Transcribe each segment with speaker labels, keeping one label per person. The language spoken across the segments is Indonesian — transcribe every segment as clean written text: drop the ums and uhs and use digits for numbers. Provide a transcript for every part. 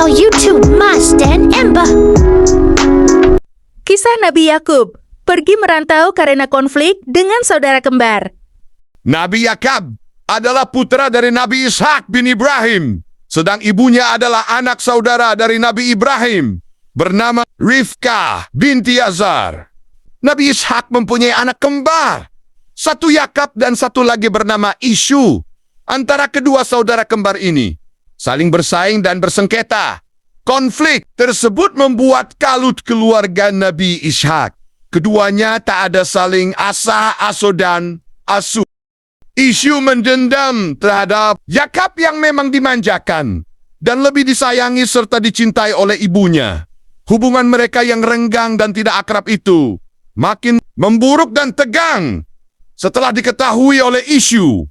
Speaker 1: channel YouTube Mas dan Ember.
Speaker 2: Kisah Nabi Yakub pergi merantau karena konflik dengan saudara kembar.
Speaker 3: Nabi Yakub adalah putra dari Nabi Ishak bin Ibrahim, sedang ibunya adalah anak saudara dari Nabi Ibrahim, bernama Rifkah binti Azar. Nabi Ishak mempunyai anak kembar, satu Yakub dan satu lagi bernama Isyu. Antara kedua saudara kembar ini saling bersaing dan bersengketa. Konflik tersebut membuat kalut keluarga Nabi Ishak. Keduanya tak ada saling asah, aso dan asu. Isyu mendendam terhadap Yakub yang memang dimanjakan dan lebih disayangi serta dicintai oleh ibunya. Hubungan mereka yang renggang dan tidak akrab itu makin memburuk dan tegang setelah diketahui oleh Isyu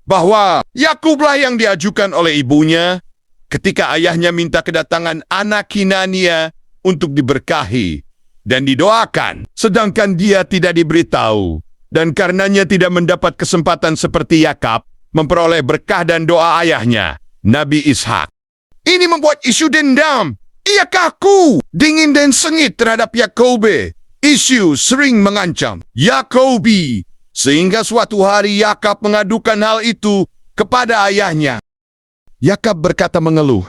Speaker 3: bahwa Yakublah yang diajukan oleh ibunya ketika ayahnya minta kedatangan anak Kinania untuk diberkahi dan didoakan, sedangkan dia tidak diberitahu dan karenanya tidak mendapat kesempatan seperti Yakub memperoleh berkah dan doa ayahnya, Nabi Ishak. Ini membuat Isyu dendam. Ia kaku, dingin dan sengit terhadap Yakub. Isyu sering mengancam Yakub, sehingga suatu hari Yakub mengadukan hal itu kepada ayahnya. Yakub berkata mengeluh,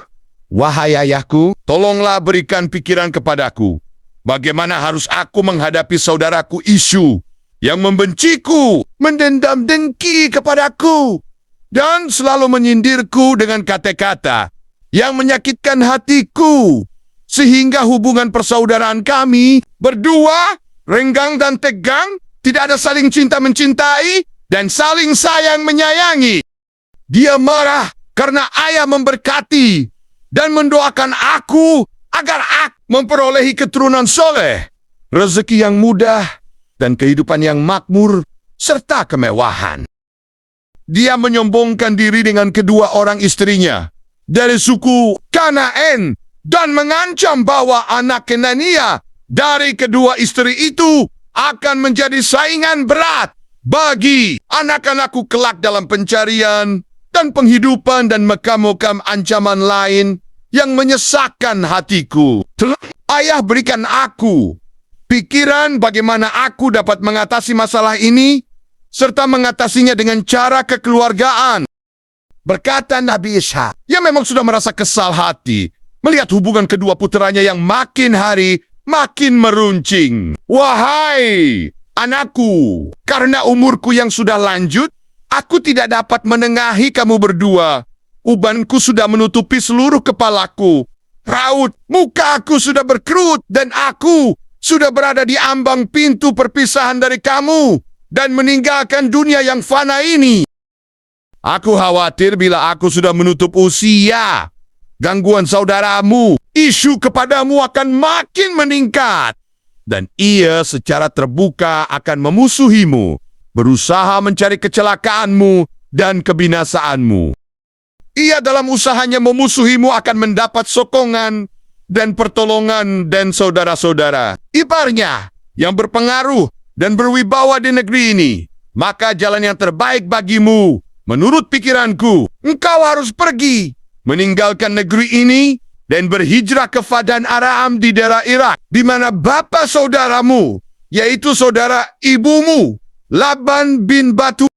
Speaker 3: "Wahai ayahku, tolonglah berikan pikiran kepadaku. Bagaimana harus aku menghadapi saudaraku Isyu yang membenciku, mendendam dengki kepadaku, dan selalu menyindirku dengan kata-kata yang menyakitkan hatiku, sehingga hubungan persaudaraan kami berdua renggang dan tegang, tidak ada saling cinta-mencintai, dan saling sayang-menyayangi." Dia marah karena ayah memberkati dan mendoakan aku agar aku memperolehi keturunan soleh, rezeki yang mudah, dan kehidupan yang makmur, serta kemewahan. Dia menyombongkan diri dengan kedua orang istrinya dari suku Kanaen dan mengancam bahwa anak Kenania dari kedua istri itu akan menjadi saingan berat bagi anak-anakku kelak dalam pencarian dan penghidupan dan mekam-mekam ancaman lain yang menyesakkan hatiku. Ayah berikan aku pikiran bagaimana aku dapat mengatasi masalah ini serta mengatasinya dengan cara kekeluargaan. Berkata Nabi Ishak, yang memang sudah merasa kesal hati melihat hubungan kedua puteranya yang makin hari makin meruncing. "Wahai anakku, karena umurku yang sudah lanjut, aku tidak dapat menengahi kamu berdua. Ubanku sudah menutupi seluruh kepalaku. Raut mukaku sudah berkerut dan aku sudah berada di ambang pintu perpisahan dari kamu dan meninggalkan dunia yang fana ini. Aku khawatir bila aku sudah menutup usia, gangguan saudaramu, Isyu kepadamu akan makin meningkat, dan ia secara terbuka akan memusuhimu, berusaha mencari kecelakaanmu dan kebinasaanmu. Ia dalam usahanya memusuhimu akan mendapat sokongan dan pertolongan dan saudara-saudara iparnya yang berpengaruh dan berwibawa di negeri ini. Maka jalan yang terbaik bagimu, menurut pikiranku, engkau harus pergi, meninggalkan negeri ini, dan berhijrah ke Padan Aram di daerah Irak, di mana bapa saudaramu, yaitu saudara ibumu, Laban bin Batu,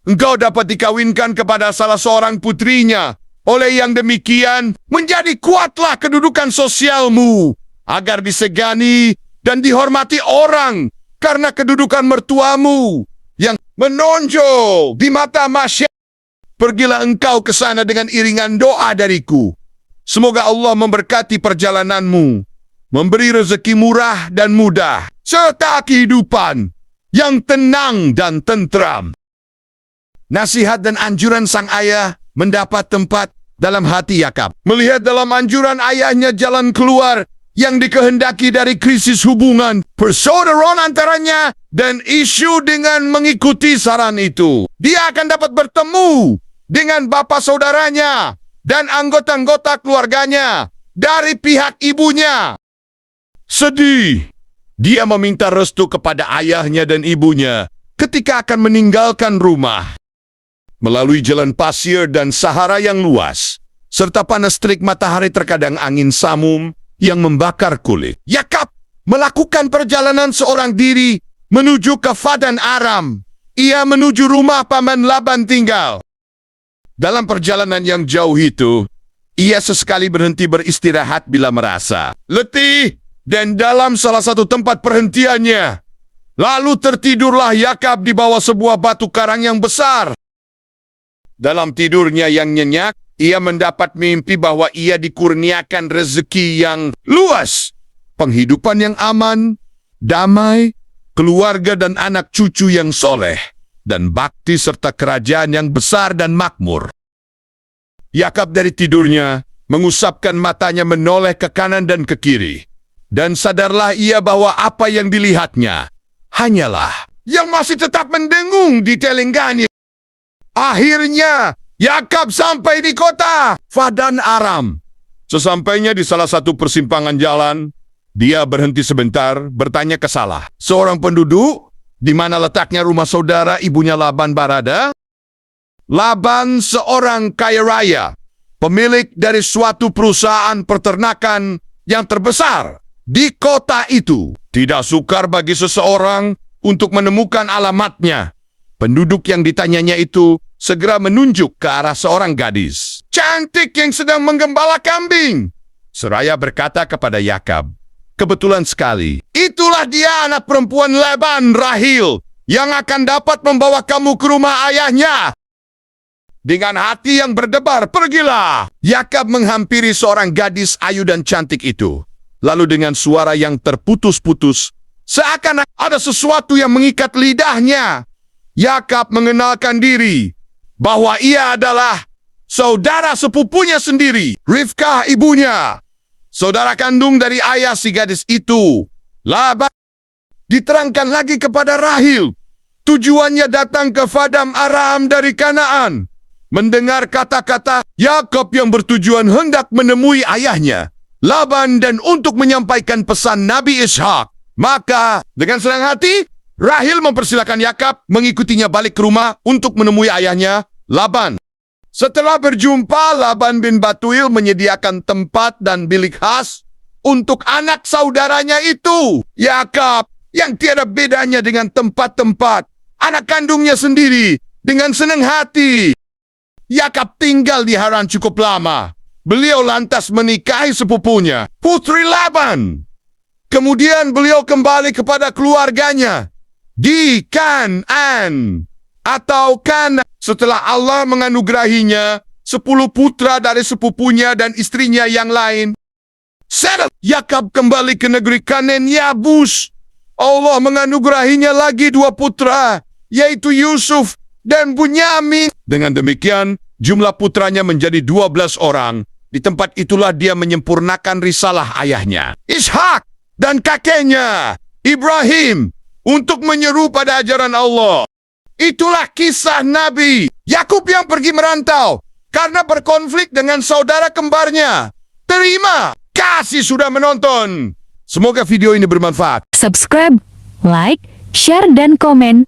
Speaker 3: engkau dapat dikawinkan kepada salah seorang putrinya. Oleh yang demikian, menjadi kuatlah kedudukan sosialmu, agar disegani dan dihormati orang, karena kedudukan mertuamu yang menonjol di mata masyarakat. Pergilah engkau ke sana dengan iringan doa dariku. Semoga Allah memberkati perjalananmu, memberi rezeki murah dan mudah, serta kehidupan yang tenang dan tentram. Nasihat dan anjuran sang ayah mendapat tempat dalam hati Yakub. Melihat dalam anjuran ayahnya jalan keluar yang dikehendaki dari krisis hubungan persaudaraan antaranya dan Isyu dengan mengikuti saran itu, dia akan dapat bertemu dengan bapa saudaranya dan anggota-anggota keluarganya dari pihak ibunya. Sedih, dia meminta restu kepada ayahnya dan ibunya ketika akan meninggalkan rumah. Melalui jalan pasir dan sahara yang luas, serta panas terik matahari terkadang angin samum yang membakar kulit. Yakab melakukan perjalanan seorang diri menuju ke Padan Aram. Ia menuju rumah paman Laban tinggal. Dalam perjalanan yang jauh itu, ia sesekali berhenti beristirahat bila merasa letih, dan dalam salah satu tempat perhentiannya, lalu tertidurlah Yakab di bawah sebuah batu karang yang besar. Dalam tidurnya yang nyenyak, ia mendapat mimpi bahwa ia dikurniakan rezeki yang luas, penghidupan yang aman, damai, keluarga dan anak cucu yang soleh, dan bakti serta kerajaan yang besar dan makmur. Yakab dari tidurnya mengusapkan matanya menoleh ke kanan dan ke kiri, dan sadarlah ia bahwa apa yang dilihatnya hanyalah yang masih tetap mendengung di telinganya. Akhirnya, Yakab sampai di kota Padan Aram. Sesampainya di salah satu persimpangan jalan, dia berhenti sebentar, bertanya ke salah seorang penduduk, di mana letaknya rumah saudara ibunya Laban berada. Laban seorang kaya raya, pemilik dari suatu perusahaan peternakan yang terbesar di kota itu. Tidak sukar bagi seseorang untuk menemukan alamatnya. Penduduk yang ditanyanya itu segera menunjuk ke arah seorang gadis cantik yang sedang menggembala kambing. Seraya berkata kepada Yakab, "Kebetulan sekali, itulah dia anak perempuan Laban, Rahil, yang akan dapat membawa kamu ke rumah ayahnya." Dengan hati yang berdebar, pergilah Yakab menghampiri seorang gadis ayu dan cantik itu. Lalu dengan suara yang terputus-putus, seakan ada sesuatu yang mengikat lidahnya, Yakab mengenalkan diri bahwa ia adalah saudara sepupunya sendiri, Rifkah ibunya, saudara kandung dari ayah si gadis itu, Laban. Diterangkan lagi kepada Rahil, tujuannya datang ke Padan Aram dari Kanaan. Mendengar kata-kata Yakab yang bertujuan hendak menemui ayahnya, Laban, dan untuk menyampaikan pesan Nabi Ishak, maka dengan senang hati, Rahil mempersilakan Yakab mengikutinya balik ke rumah untuk menemui ayahnya, Laban. Setelah berjumpa, Laban bin Batuil menyediakan tempat dan bilik khas untuk anak saudaranya itu, Yakab, yang tiada bedanya dengan tempat-tempat anak kandungnya sendiri. Dengan senang hati, Yakab tinggal di Haran cukup lama. Beliau lantas menikahi sepupunya, putri Laban. Kemudian beliau kembali kepada keluarganya di Kanaan atau Kana, setelah Allah menganugerahinya 10 putra dari sepupunya dan istrinya yang lain. Setelah Yakab kembali ke negeri Kanaan Yabus, Allah menganugerahinya lagi 2 putra, yaitu Yusuf dan Bunyamin. Dengan demikian, jumlah putranya menjadi 12 orang. Di tempat itulah dia menyempurnakan risalah ayahnya, Ishak, dan kakeknya, Ibrahim, untuk menyeru pada ajaran Allah. Itulah kisah Nabi Yakub yang pergi merantau karena berkonflik dengan saudara kembarnya. Terima kasih sudah menonton. Semoga video ini bermanfaat.
Speaker 4: Subscribe, like, share, dan komen